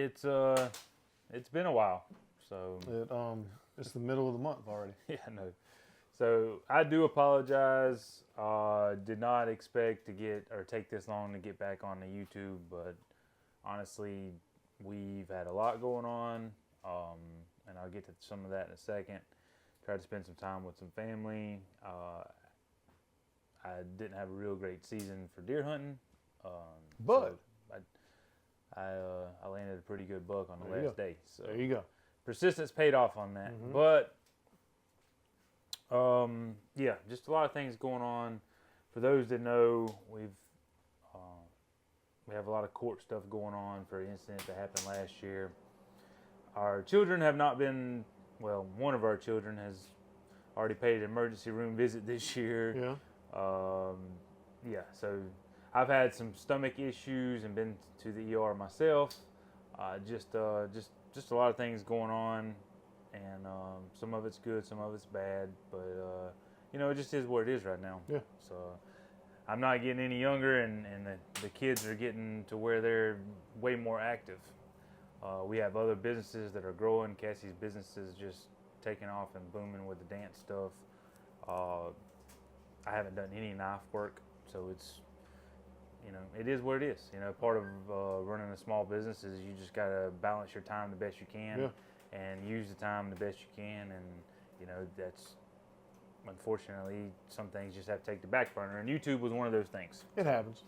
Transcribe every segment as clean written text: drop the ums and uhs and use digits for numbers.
It's been a while. So it's the middle of the month already. yeah, no. So I do apologize. Did not expect to take this long to get back on the YouTube, but honestly, we've had a lot going on, and I'll get to some of that in a second. Tried to spend some time with some family. I didn't have a real great season for deer hunting, but so I landed a pretty good buck on the last day. So there you go. Persistence paid off on that, but yeah, just a lot of things going on. For those that know, we have a lot of court stuff going on for an incident that happened last year. Our children have not been, well, one of our children has already paid an emergency room visit this year. Yeah. Yeah, so I've had some stomach issues and been to the ER myself. Just a lot of things going on, and some of it's good, some of it's bad, but it just is what it is right now. Yeah. So I'm not getting any younger, and the kids are getting to where they're way more active. We have other businesses that are growing. Cassie's business is just taking off and booming with the dance stuff. I haven't done any knife work, so it's, it is what it is. Part of running a small business is you just got to balance your time the best you can, and use the time the best you can, and that's, unfortunately, some things just have to take the back burner, and YouTube was one of those things. It happens.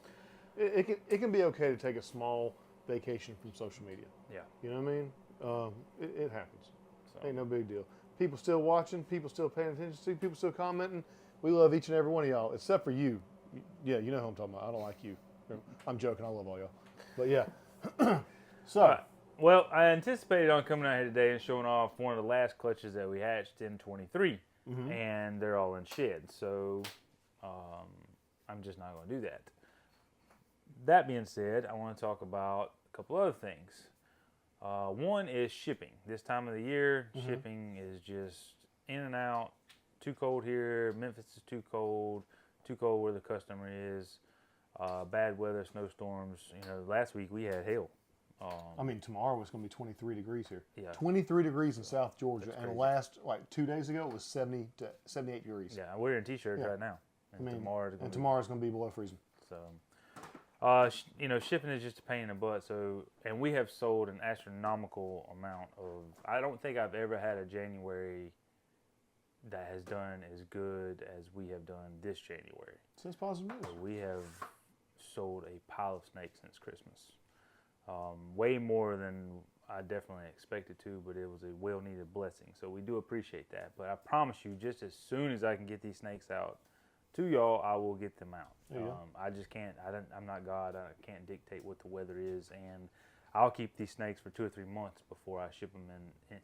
It can be okay to take a small vacation from social media. Yeah. You know what I mean? It happens. So. Ain't no big deal. People still watching, people still paying attention to, people still commenting. We love each and every one of y'all, except for you. Yeah, you know who I'm talking about. I don't like you. I'm joking. I love all y'all. But yeah. So. All right. Well, I anticipated on coming out here today and showing off one of the last clutches that we hatched in 23, and they're all in shed. So I'm just not going to do that. That being said, I want to talk about a couple other things. One is shipping. This time of the year, shipping is just in and out. Too cold here. Memphis is too cold where the customer is. Bad weather, snowstorms. Last week we had hail. Tomorrow it's going to be 23 degrees here. Yeah. 23 degrees in South Georgia, That's and crazy. last 2 days ago it was 70 to 78 degrees. Yeah, we're in t-shirts right now. And tomorrow's going to be below freezing. So, shipping is just a pain in the butt. So, and we have sold an astronomical amount of. I don't think I've ever had a January that has done as good as we have done this January. So that's positive news. So we have sold a pile of snakes since Christmas. Way more than I definitely expected to, but it was a well-needed blessing. So we do appreciate that. But I promise you, just as soon as I can get these snakes out to y'all, I will get them out. I just can't. I'm not God. I can't dictate what the weather is, and I'll keep these snakes for 2 or 3 months before I ship them in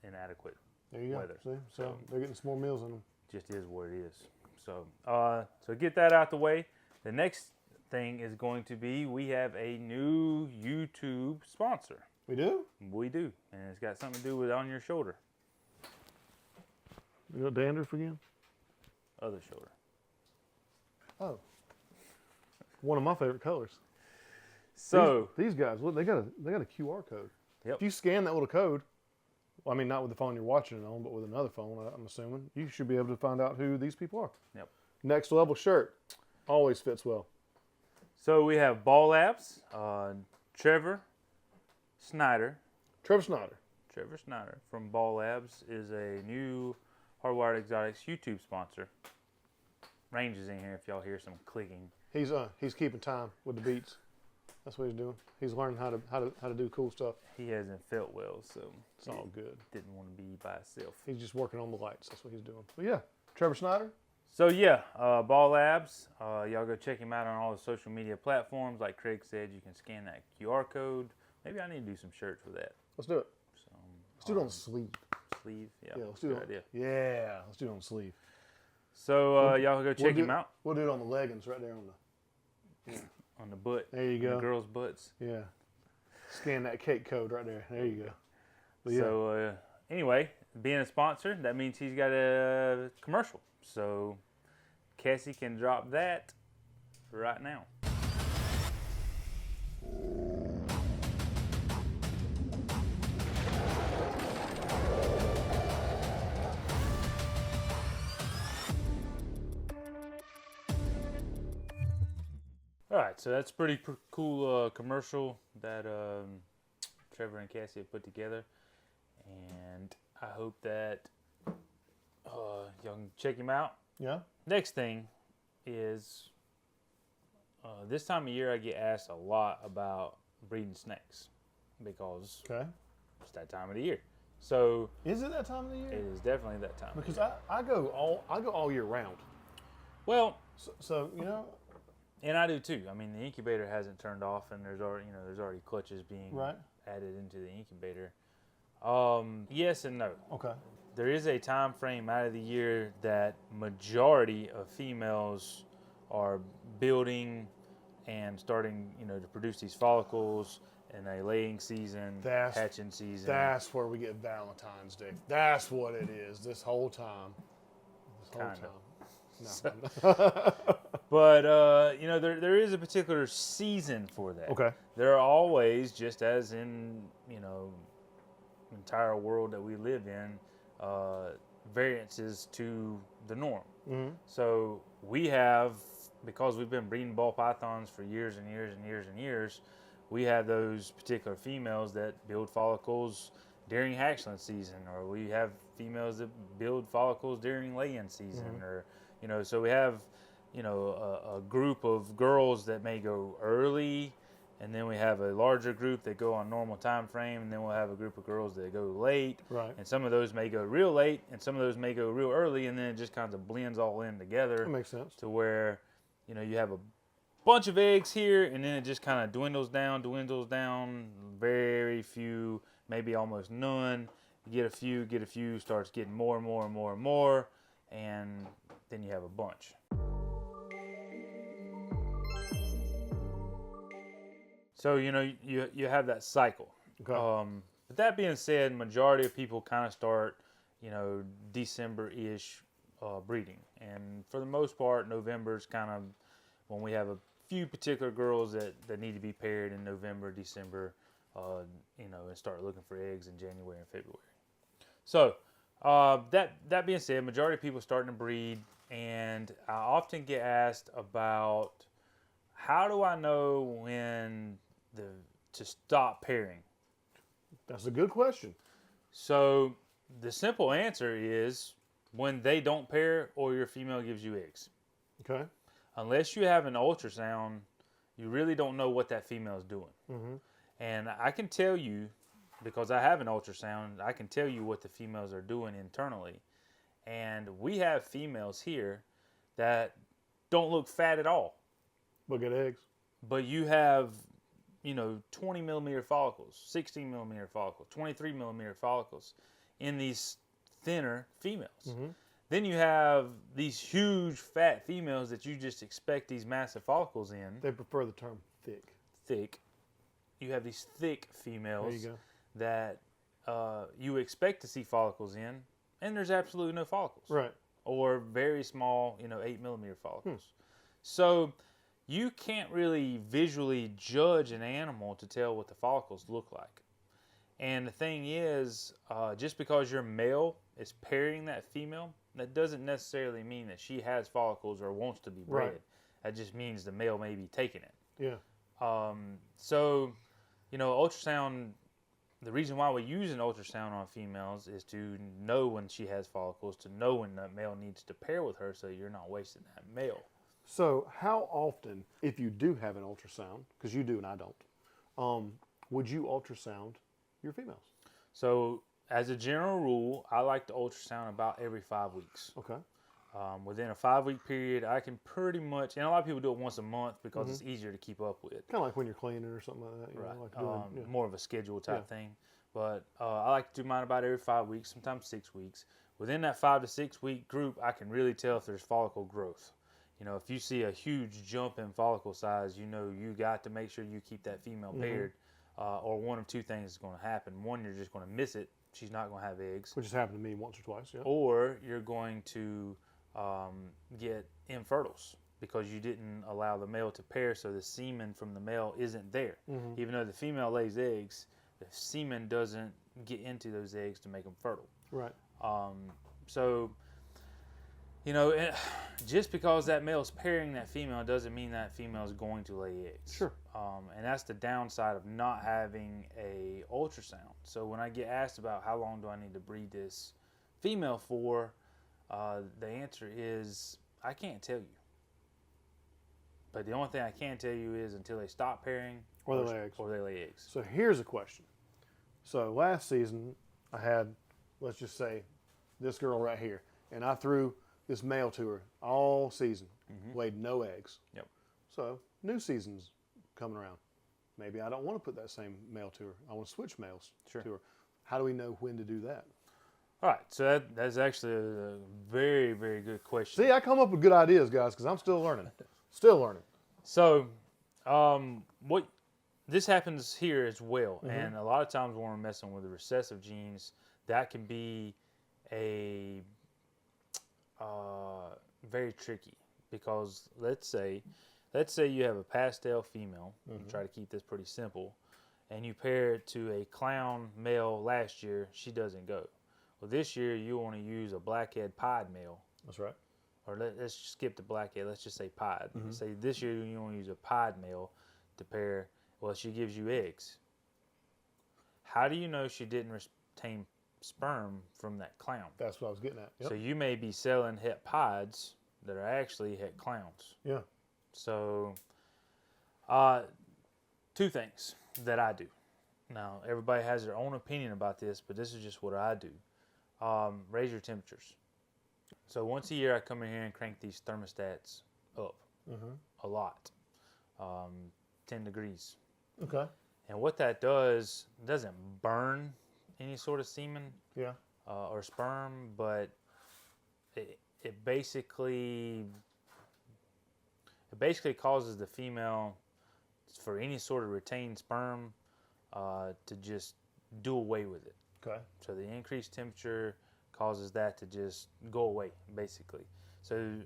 inadequate there you weather. Go. See? So they're getting some more meals in them. Just is what it is. So get that out the way. The next thing is going to be we have a new YouTube sponsor. We do? We do, and it's got something to do with on your shoulder. You got dandruff again? Other shoulder. Oh. One of my favorite colors. So these guys, look, they got a QR code. Yep. If you scan that little code, well, not with the phone you're watching it on, but with another phone, I'm assuming, you should be able to find out who these people are. Yep. Next level shirt. Always fits well. So we have Ball Labs, Trevor Snyder. Trevor Snyder From Ball Labs is a new Hardwired Exotics YouTube sponsor. Range is in here if y'all hear some clicking. He's keeping time with the beats. That's what he's doing. He's learning how to do cool stuff. He hasn't felt well, so it's all good. Didn't want to be by himself. He's just working on the lights. That's what he's doing. But yeah, Trevor Snyder. So yeah, Ball Labs. Y'all go check him out on all the social media platforms. Like Craig said, you can scan that QR code. Maybe I need to do some shirts for that. Let's do it. So, let's do it on the sleeve. Sleeve? Yeah, let's do it. Idea. Yeah, let's do it on the sleeve. So y'all go check him out. We'll do it on the leggings right there on the on the butt. There you go. The girls' butts. Yeah. Scan that cake code right there. There you go. But yeah. So anyway, being a sponsor, that means he's got a commercial. So Cassie can drop that right now. right, so that's a pretty cool commercial that Trevor and Cassie have put together, and I hope that y'all can check him out. Yeah. Next thing is this time of year I get asked a lot about breeding snakes because Okay. it's that time of the year. So Is it that time of the year? it is definitely that time. Because I go all year round. Well, So you know. and I do too. I mean, the incubator hasn't turned off, and there's already clutches being Right. added into the incubator. Yes and no. Okay. There is a time frame out of the year that majority of females are building and starting, to produce these follicles in a laying season, hatching season. That's where we get Valentine's Day. That's what it is. This whole time. No. But there is a particular season for that. Okay. There are always, just as in entire world that we live in, variances to the norm. Mm-hmm. So we have, because we've been breeding ball pythons for years and years and years and years, we have those particular females that build follicles during hatchling season, or we have females that build follicles during lay-in season, Mm-hmm. or so we have a group of girls that may go early, and then we have a larger group that go on normal time frame, and then we'll have a group of girls that go late. Right. And some of those may go real late, and some of those may go real early, and then it just kind of blends all in together. That makes sense. To where, you have a bunch of eggs here, and then it just kind of dwindles down, very few, maybe almost none. You get a few, starts getting more and more and more and more, and then you have a bunch. So, you have that cycle. Okay. But that being said, majority of people kind of start, December-ish breeding. And for the most part, November is kind of when we have a few particular girls that need to be paired in November, December, and start looking for eggs in January and February. So, that being said, majority of people starting to breed, and I often get asked about how do I know when to stop pairing? That's a good question. So the simple answer is when they don't pair or your female gives you eggs. Okay. Unless you have an ultrasound, you really don't know what that female is doing. Mm-hmm. And I can tell you, because I have an ultrasound, I can tell you what the females are doing internally. And we have females here that don't look fat at all. But get eggs. But you have, 20 millimeter follicles, 16 millimeter follicles, 23 millimeter follicles in these thinner females. Mm-hmm. Then you have these huge fat females that you just expect these massive follicles in. They prefer the term thick. Thick. You have these thick females There you go. that you expect to see follicles in, and there's absolutely no follicles. Right. Or very small, 8 millimeter follicles. So you can't really visually judge an animal to tell what the follicles look like. And the thing is, just because your male is pairing that female, that doesn't necessarily mean that she has follicles or wants to be bred. Right. That just means the male may be taking it. Yeah. So, ultrasound, the reason why we use an ultrasound on females is to know when she has follicles, to know when that male needs to pair with her so you're not wasting that male. So how often, if you do have an ultrasound, because you do and I don't, would you ultrasound your females? So as a general rule, I like to ultrasound about every 5 weeks. Okay. Within a 5-week period, I can pretty much, and a lot of people do it once a month because it's easier to keep up with. Kind of like when you're cleaning or something like that. You Right. know, like doing, More of a schedule type thing. But I like to do mine about every 5 weeks, sometimes 6 weeks. Within that 5 to 6 week group, I can really tell if there's follicle growth. If you see a huge jump in follicle size, you got to make sure you keep that female paired, or one of two things is going to happen. One, you're just going to miss it. She's not going to have eggs. Which has happened to me once or twice, yeah. Or you're going to get infertiles because you didn't allow the male to pair, so the semen from the male isn't there. Even though the female lays eggs, the semen doesn't get into those eggs to make them fertile. Right. So You know, just because that male's pairing that female doesn't mean that female is going to lay eggs. Sure. And that's the downside of not having a ultrasound. So when I get asked about how long do I need to breed this female for, the answer is I can't tell you. But the only thing I can tell you is until they stop pairing Or they lay eggs. Or they lay eggs. So here's a question. So last season, I had, let's just say, this girl right here, and I threw this male to her all season, laid no eggs. Yep. So new season's coming around. Maybe I don't want to put that same male to her. I want to switch males to her. How do we know when to do that? All right, so that's actually a very, very good question. See, I come up with good ideas, guys, because I'm still learning. Still learning. So, what this happens here as well, and a lot of times when we're messing with the recessive genes, that can be a very tricky, because let's say you have a pastel female. Try to keep this pretty simple, and you pair it to a clown male last year. She doesn't go. Well, this year you want to use a blackhead pied male. That's right. Or let's skip the blackhead. Let's just say pied. Say this year you want to use a pied male to pair. Well, she gives you eggs. How do you know she didn't retain sperm from that clown? That's what I was getting at. Yep. So you may be selling het pieds that are actually het clowns. Yeah. So, two things that I do. Now, everybody has their own opinion about this, but this is just what I do. Raise your temperatures. So once a year, I come in here and crank these thermostats up a lot, 10 degrees. Okay. And what that does, it doesn't burn any sort of semen or sperm, but it basically causes the female, for any sort of retained sperm, to just do away with it. Okay. So the increased temperature causes that to just go away, basically. So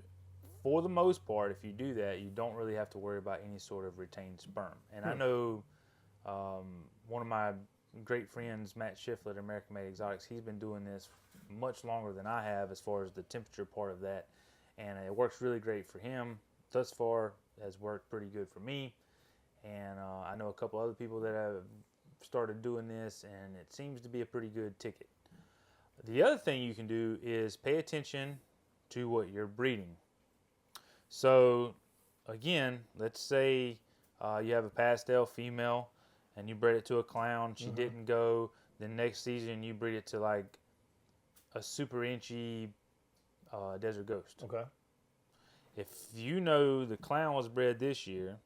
for the most part, if you do that, you don't really have to worry about any sort of retained sperm. And I know one of my great friends, Matt Schiffler at American Made Exotics, he's been doing this much longer than I have as far as the temperature part of that. And it works really great for him. Thus far, has worked pretty good for me. And I know a couple other people that have started doing this, and it seems to be a pretty good ticket. The other thing you can do is pay attention to what you're breeding. So, again, let's say you have a pastel female and you bred it to a clown. She didn't go. Then next season you breed it to like a super inchy desert ghost. Okay. If you know the clown was bred this year,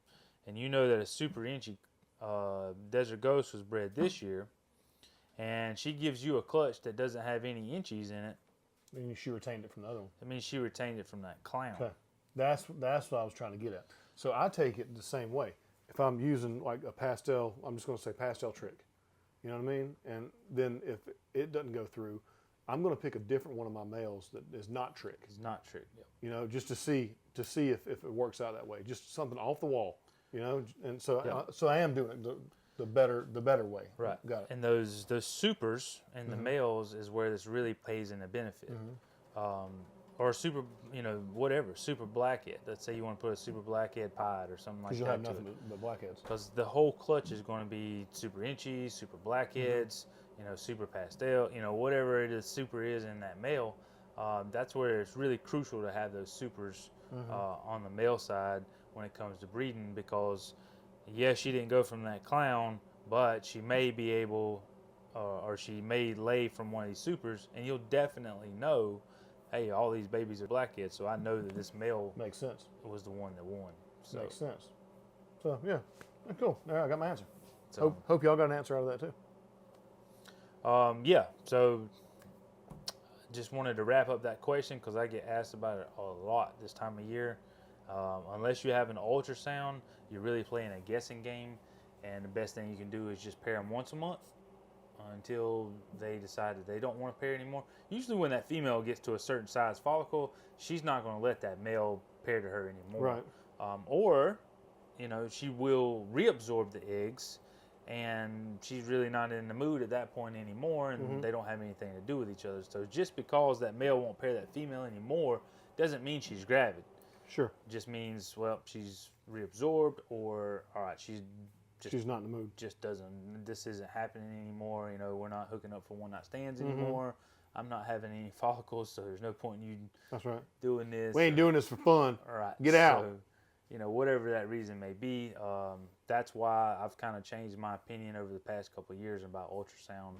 and you know that a super inchy desert ghost was bred this year, and she gives you a clutch that doesn't have any inchies in it, And she retained it from the other one. I mean, she retained it from that clown. Okay. That's what I was trying to get at. So I take it the same way. If I'm using like a pastel, I'm just going to say pastel trick. You know what I mean? And then if it doesn't go through, I'm going to pick a different one of my males that is not trick. It's not true. Yep. You know, just to see if it works out that way. Just something off the wall. You know, and so so I am doing it the better way. Right. Got it. And those supers and the males is where this really pays in a benefit. Or super, whatever, super blackhead. Let's say you want to put a super blackhead pied or something like that. Because you'll have to nothing it. but blackheads. Because the whole clutch is going to be super inchy, super blackheads, super pastel, whatever it is super is in that male. That's where it's really crucial to have those supers on the male side when it comes to breeding, because yes, she didn't go from that clown, but she may be able, or she may lay from one of these supers, and you'll definitely know, hey, all these babies are blackheads, so I know that this male Makes sense. was the one that won. So, Makes sense. So yeah, cool. All right, I got my answer. so Hope y'all got an answer out of that too. So just wanted to wrap up that question because I get asked about it a lot this time of year. Unless you have an ultrasound, you're really playing a guessing game, and the best thing you can do is just pair them once a month until they decide that they don't want to pair anymore. Usually when that female gets to a certain size follicle, she's not going to let that male pair to her anymore. Right. Or, she will reabsorb the eggs, and she's really not in the mood at that point anymore, and they don't have anything to do with each other. So just because that male won't pair that female anymore doesn't mean she's gravid. Sure. It just means, well, she's reabsorbed, or all right, she's not in the mood. Just doesn't. This isn't happening anymore. You know, we're not hooking up for one night stands anymore. I'm not having any follicles, so there's no point in you. That's right. Doing this. We ain't doing this for fun. All right. Get out. So, you know, whatever that reason may be, that's why I've kind of changed my opinion over the past couple of years about ultrasound,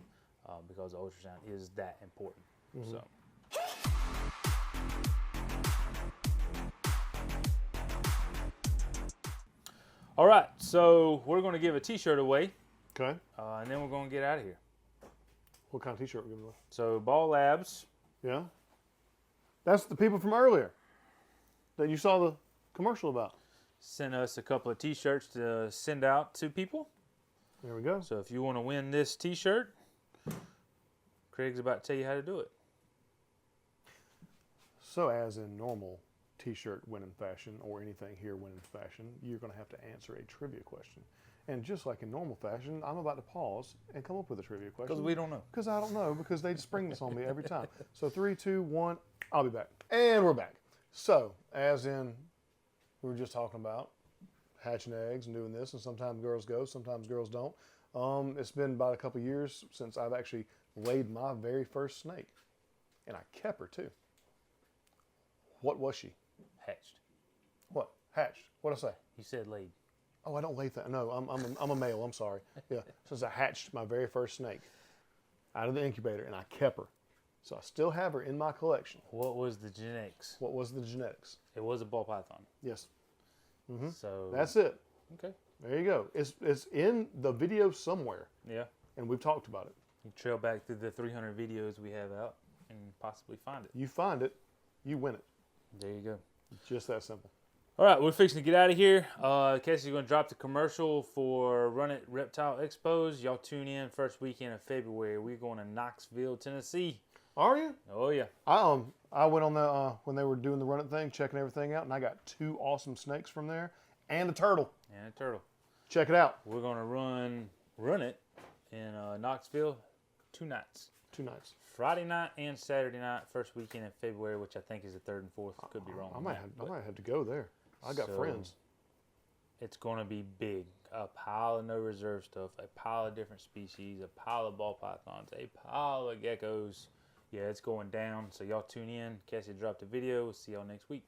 because ultrasound is that important. So. All right, so we're going to give a T-shirt away. Okay. And then we're going to get out of here. What kind of T-shirt we giving away? So Ball Labs. Yeah. That's the people from earlier that you saw the commercial about. Sent us a couple of T-shirts to send out to people. There we go. So if you want to win this T-shirt, Craig's about to tell you how to do it. So as in normal T-shirt winning fashion, or anything here winning fashion, you're going to have to answer a trivia question. And just like in normal fashion, I'm about to pause and come up with a trivia question. Because we don't know. Because I don't know, because they spring this on me every time. So 3, 2, 1, I'll be back. And we're back. So, as in, we were just talking about hatching eggs and doing this, and sometimes girls go, sometimes girls don't. It's been about a couple years since I've actually laid my very first snake. And I kept her too. What was she? Hatched. What? Hatched. What'd I say? You said laid. Oh, I don't lay that. No, I'm a male. I'm sorry. Yeah. Since I hatched my very first snake out of the incubator, and I kept her. So I still have her in my collection. What was the genetics? What was the genetics? It was a ball python. Yes. So That's it. okay. There you go. It's in the video somewhere, Yeah. and we've talked about it. You trail back through the 300 videos we have out and possibly find it. You find it, you win it. There you go. Just that simple. All right, we're fixing to get out of here. Cassie's going to drop the commercial for Run It Reptile Expos. Y'all tune in first weekend of February. We're going to Knoxville, Tennessee. Are you? Oh, yeah. I went on the when they were doing the Run It thing, checking everything out, and I got 2 awesome snakes from there and a turtle. And a turtle. Check it out. We're going to run it in Knoxville 2 nights. 2 nights. Friday night and Saturday night, first weekend in February, which I think is the 3rd and 4th. Could be wrong. I might have to go there. I got friends. It's going to be big. A pile of no reserve stuff, a pile of different species, a pile of ball pythons, a pile of geckos. Yeah, it's going down. So y'all tune in. Cassie dropped a video. We'll see y'all next week.